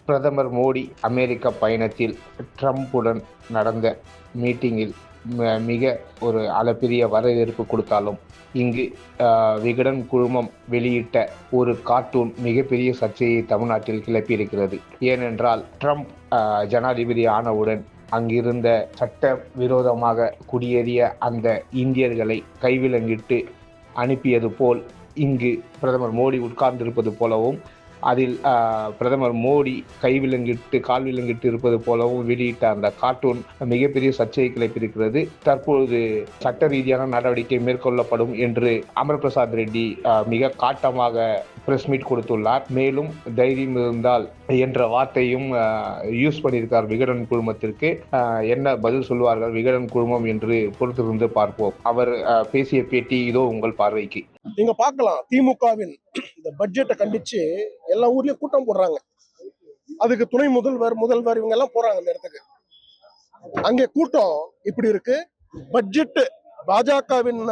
பிரதமர் மோடி அமெரிக்க பயணத்தில் ட்ரம்புடன் நடந்த மீட்டிங்கில் மிக ஒரு அளப்பெரிய வரவேற்பு கொடுத்தாலும் இங்கு விகடன் குழுமம் வெளியிட்ட ஒரு கார்ட்டூன் மிகப்பெரிய சர்ச்சையை தமிழ்நாட்டில் கிளப்பியிருக்கிறது. ஏனென்றால் ட்ரம்ப் ஜனாதிபதி ஆனவுடன் அங்கிருந்த சட்ட விரோதமாக குடியேறிய அந்த இந்தியர்களை கைவிலங்கிட்டு அனுப்பியது போல் இங்கு பிரதமர் மோடி உட்கார்ந்திருப்பது போலவும், அதில் பிரதமர் மோடி கைவிலங்கிட்டு கால்விலங்கிட்டு இருப்பது போலவும் வெளியிட்ட அந்த கார்ட்டூன் மிகப்பெரிய சர்ச்சையை கிளப்பியிருக்கிறது. தற்பொழுது சட்ட ரீதியான நடவடிக்கை மேற்கொள்ளப்படும் என்று அமர் பிரசாத் ரெட்டி மிக காட்டமாக பிரஸ் மீட் கொடுத்துள்ளார். மேலும் தைரியம் இருந்தால் என்ற வார்த்தையும் யூஸ் பண்ணியிருக்கார் விகடன் குழுமத்திற்கு. என்ன பதில் சொல்வார்கள் விகடன் குழுமம் என்று பொறுத்திருந்து பார்ப்போம். அவர் பேசிய பேட்டி இதோ உங்கள் பார்வைக்கு. நீங்க பார்க்கலாம், திமுகவின் இந்த பட்ஜெட்டை கண்டிச்சு எல்லா ஊர்லயும் கூட்டம் போடுறாங்க. அதுக்கு துணை முதல்வர் இவங்க எல்லாம் போறாங்க அந்த இடத்துக்கு. அங்கே கூட்டம் இப்படி இருக்கு. பட்ஜெட் பாஜகவின்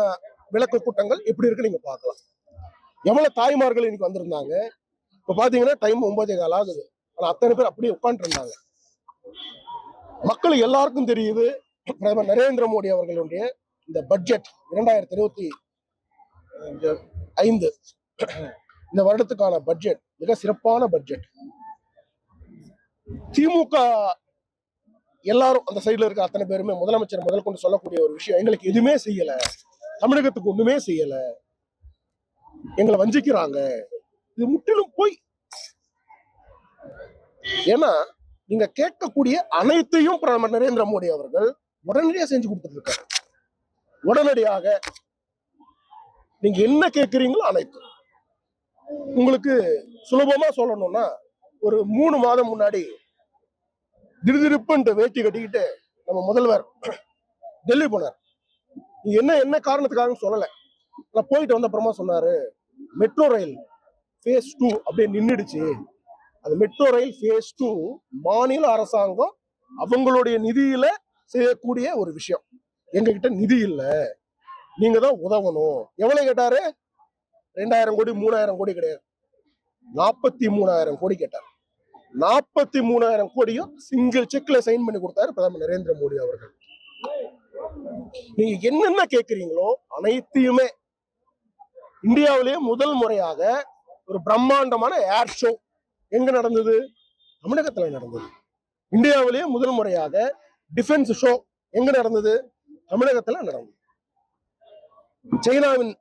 விளக்க கூட்டங்கள் எப்படி இருக்கு நீங்க பார்க்கலாம். எவ்வளவு தாய்மார்கள் இன்னைக்கு வந்திருந்தாங்க. இப்ப பாத்தீங்கன்னா டைம் 9:15 ஆகுது. ஆனா அத்தனை பேர் அப்படியே உட்கார்ந்து இருந்தாங்க. மக்கள் எல்லாருக்கும் தெரியுது பிரதமர் நரேந்திர மோடி அவர்களுடைய இந்த பட்ஜெட் 2025 இந்த வருடத்துக்கான பட்ஜெட் மிக சிறப்பான பட்ஜெட். திமுக எல்லாரும் அந்த சைட்ல இருக்க அத்தனை பேருமே முதலமைச்சர் முதல் கொண்டு சொல்லக்கூடிய ஒரு விஷயம், எங்களுக்கு எதுவுமே செய்யல, தமிழகத்துக்கு ஒண்ணுமே செய்யல, எங்களை வஞ்சிக்கிறாங்க. இது முற்றிலும் போய். ஏன்னா நீங்க கேட்கக்கூடிய அனைத்தையும் பிரதமர் நரேந்திர மோடி அவர்கள் உடனடியாக செஞ்சு கொடுத்துட்டு இருக்காரு. உடனடியாக நீங்க என்ன கேட்கிறீங்களோ அனைத்து. உங்களுக்கு சுலபமா சொல்லணும்னா, ஒரு 3 மாதம் முன்னாடி திடுதிருப்புன்ட்டு வேட்டி கட்டிக்கிட்டு நம்ம முதல்வர் டெல்லி போனார். என்ன காரணத்துக்காக சொல்லல. நான் போயிட்டு வந்த அப்புறமா சொன்னாரு, மெட்ரோ ரயில் ஃபேஸ் 2 அப்படியே நின்றுடுச்சு. அது மெட்ரோ ரயில் ஃபேஸ் 2 மாநில அரசாங்கம் அவங்களுடைய நிதியில செய்யக்கூடிய ஒரு விஷயம். எங்க கிட்ட நிதி இல்லை, நீங்க தான் உதவணும். எவ்வளவு கேட்டாரு? 2000 கோடி 3000 கோடி கிடையாது, 43,000 கோடி கேட்டார். 43,000 கோடியும் சிங்கிள் செக்ல சைன் பண்ணி கொடுத்தாரு பிரதமர் நரேந்திர மோடி அவர்கள். நீங்க என்னென்ன கேட்கிறீங்களோ அனைத்தையுமே. இந்தியாவிலேயே முதல் முறையாக ஒரு பிரம்மாண்டமான ஏர் ஷோ எங்க நடந்தது? தமிழகத்துல நடந்தது. இந்தியாவிலேயே முதல் முறையாக டிஃபென்ஸ் ஷோ எங்க நடந்தது? தமிழகத்துல நடந்தது. சைனாவின்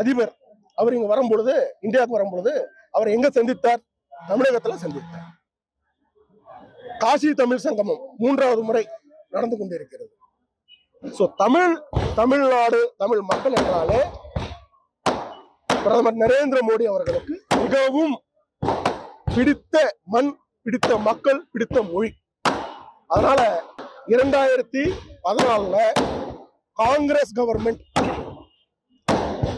அதிபர் அவர் இங்க வரும்பொழுது, இந்தியாவுக்கு வரும்பொழுது அவர் எங்க சந்தித்தார்? தமிழகத்துல சந்தித்தார். காசி தமிழ் சங்கமம் 3வது முறை நடந்து கொண்டிருக்கிறது. சோ தமிழ்நாடு தமிழ் மக்கள் என்றாலே பிரதமர் நரேந்திர மோடி அவர்களுக்கு மிகவும் பிடித்த மண், பிடித்த மக்கள், பிடித்த மொழி. அதனால 2014 காங்கிரஸ் கவர்மெண்ட்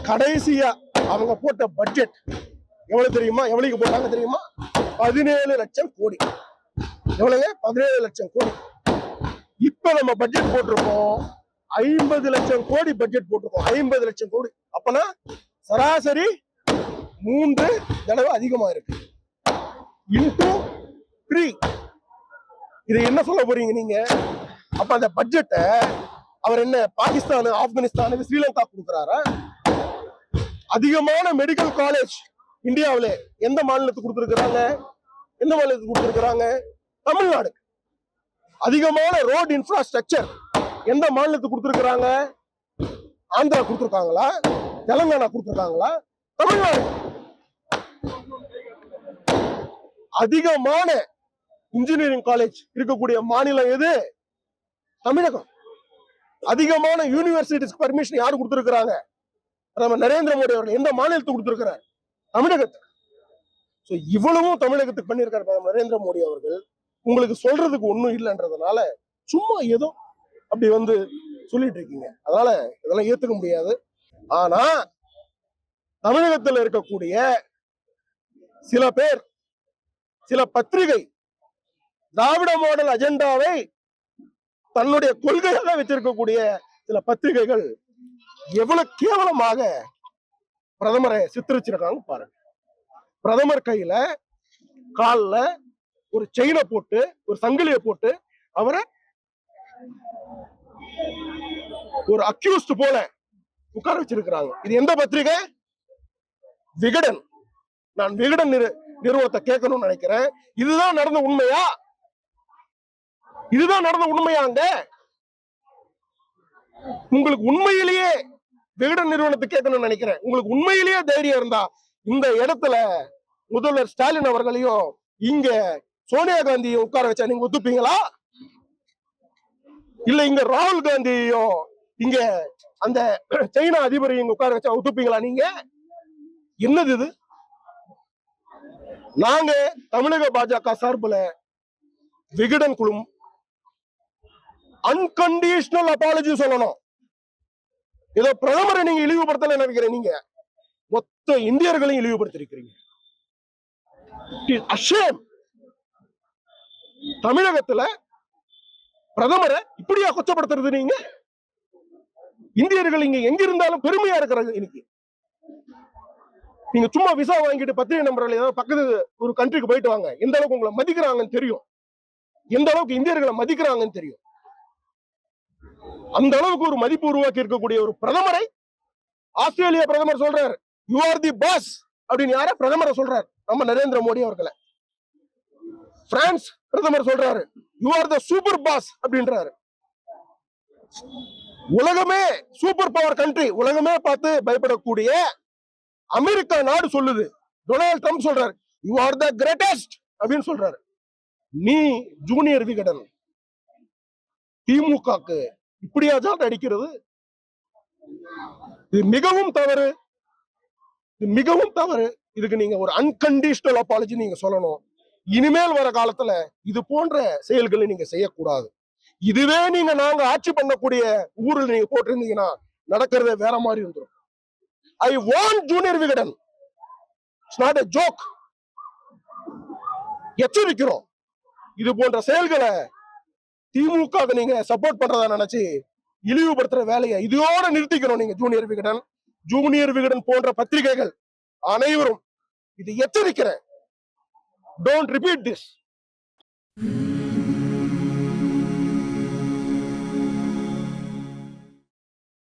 கடைசியா அவங்க போட்ட பட்ஜெட் எவ்வளவு தெரியுமா? எவ்வளவுக்கு போட்டாங்க தெரியுமா? 17 லட்சம் கோடி. எவ்வளவு? 17 லட்சம் கோடி. இப்ப நம்ம பட்ஜெட் போட்டிருக்கோம் 50 லட்சம் கோடி பட்ஜெட் போட்டிருக்கோம். 50 லட்சம் கோடி. அப்பனா சராசரி 3 தடவை அதிகமா இருக்கு. இன்டூ 3. இது என்ன சொல்ல போறீங்க நீங்க? அப்ப அந்த பட்ஜெட்டை அவர் என்ன பாகிஸ்தான், ஆப்கானிஸ்தான், ஸ்ரீலங்கா கொடுக்கிறாரா? அதிகமான மெடிக்கல் காலேஜ் இந்தியாவிலே எந்த மாநிலத்துக்கு கொடுத்திருக்கிறாங்க? எந்த மாநிலத்துக்கு கொடுத்திருக்கிறாங்க? தமிழ்நாடு. அதிகமான ரோட் இன்ஃப்ராஸ்ட்ரக்சர் எந்த மாநிலத்துக்கு கொடுத்திருக்கிறாங்க? ஆந்திரா கொடுத்திருக்காங்களா? தெலுங்கானா கொடுத்திருக்காங்களா? தமிழ்நாடு. அதிகமான இன்ஜினியரிங் காலேஜ் இருக்கக்கூடிய மாநிலம் எது? தமிழகம். அதிகமான யூனிவர்சிட்டிஸ்க்கு பர்மிஷன் யாரு கொடுத்திருக்கிறாங்க? நம்ம நரேந்திர மோடி அவர்கள். எந்த மாநிலத்துக்கு கொடுத்திருக்கிறார்? தமிழகத்துக்கு. இவ்வளவும் தமிழகத்துக்கு பண்ணியிருக்காரு நரேந்திர மோடி அவர்கள். உங்களுக்கு சொல்றதுக்கு ஒண்ணும் இல்லைன்றதுனால சும்மா ஏதோ அப்படி வந்து சொல்லிட்டு இருக்கீங்க. அதனால இதெல்லாம் ஏத்துக்க முடியாது. ஆனா தமிழகத்தில் இருக்கக்கூடிய சில பேர், சில பத்திரிகை திராவிட மாடல் அஜெண்டாவை தன்னுடைய கொள்கையாக வச்சிருக்கக்கூடிய சில பத்திரிகைகள் எவ்வளவு கேவலமாக பிரதமரை சித்தரிச்சிருக்காங்க பாருங்க. பிரதமர் கையில காலில் ஒரு செயினை போட்டு ஒரு சங்கிலியை போட்டு அவரை ஒரு அக்யூஸ்ட் போல உட்கார வச்சிருக்கிறாங்க. இது எந்த பத்திரிகை? விகடன். நான் விகடன் நிறுவனத்தை கேட்கணும்னு நினைக்கிறேன். இதுதான் நடந்த உண்மையா? இதுதான் நடந்த உண்மையாங்க? உங்களுக்கு உண்மையிலேயே விகடன் நிறுவனத்தை கேட்கணும்னு நினைக்கிறேன். உங்களுக்கு உண்மையிலேயே தைரியம் இருந்தா இந்த இடத்துல முதல்வர் ஸ்டாலின் அவர்களையும் இங்க சோனியா காந்தியும் உட்கார வச்சா நீங்க ஒத்துப்பீங்களா? இல்ல இங்க ராகுல் காந்தியையும் இங்க அந்த சைனா அதிபரையும் இங்க உட்கார வச்சா ஒத்துப்பீங்களா? நீங்க என்னது இது? நாங்க தமிழக பாஜக சார்பில் விகடன் குழு அன்கண்டிஷனல் அப்பாலஜி சொல்லணும். ஏதோ பிரதமரை நீங்க இழிவுபடுத்தல நினைக்கிறேன். நீங்க மொத்த இந்தியர்களையும் இழிவுபடுத்திருக்கிறீங்க. தமிழகத்துல பிரதமரை இப்படியா கொச்சப்படுத்துறது? நீங்க இந்தியர்கள் இங்க எங்க இருந்தாலும் பெருமையா இருக்கிறாங்க. இன்னைக்கு நீங்க சும்மா விசா வாங்கிட்டு பத்திரிகை நம்பர்கள் ஏதாவது பக்கத்து ஒரு கண்ட்ரிக்கு போயிட்டு வாங்க. எந்த அளவுக்கு உங்களை மதிக்கிறாங்கன்னு தெரியும். எந்த அளவுக்கு இந்தியர்களை மதிக்கிறாங்கன்னு தெரியும். அந்த அளவுக்கு ஒரு மதிப்பு உருவாக்கி இருக்கக்கூடிய ஒரு பிரதமரை ஆஸ்திரேலியா பிரதமர் சொல்றாரு, யூ ஆர் தி பாஸ் அப்படின்னு. யார பிரதமரை சொல்றாரு? நம்ம நரேந்திர மோடி அவர்களை. பிரான்ஸ் பிரதமர் சொல்றாரு, you are the super pass அப்படின்றாரு. உலகமே சூப்பர் பவர் கண்ட்ரி, உலகமே பார்த்து பயப்படக்கூடிய அமெரிக்கா நாடு சொல்லுது, டொனால்ட் ட்ரம்ப் சொல்றாரு, யூ ஆர் தி கிரேட்டஸ்ட் அப்படின்னு சொல்றாரு. நீ ஜூனியர் விகடன் திமுகக்கு இப்படியா ஜாட் அடிக்கிறது? இது மிகவும் தவறு. இது மிகவும் தவறு. இதுக்கு நீங்க ஒரு அன்கண்டிஷனல் அப்பாலஜி நீங்க சொல்லணும். இனிமேல் வர காலத்துல இது போன்ற செயல்களை நீங்க செய்யக்கூடாது. இதுவே நீங்க நாங்க ஆட்சி பண்ணக்கூடிய ஊரில் நீங்க போட்டிருந்தீங்கன்னா நடக்கிறதே வேற மாதிரி இருந்துரும். I want Junior Vikatan. It's not a joke. எச்சரிக்கிறோம். இது போன்ற செயல்களை திமுக நீங்க சப்போர்ட் பண்றதா நினைச்சு இழிவுபடுத்துற வேலையை இதோட நிறுத்திக்கணும். நீங்க ஜூனியர் விகடன் போன்ற பத்திரிகைகள் அனைவரும் இது எச்சரிக்கிறேன். Don't repeat this.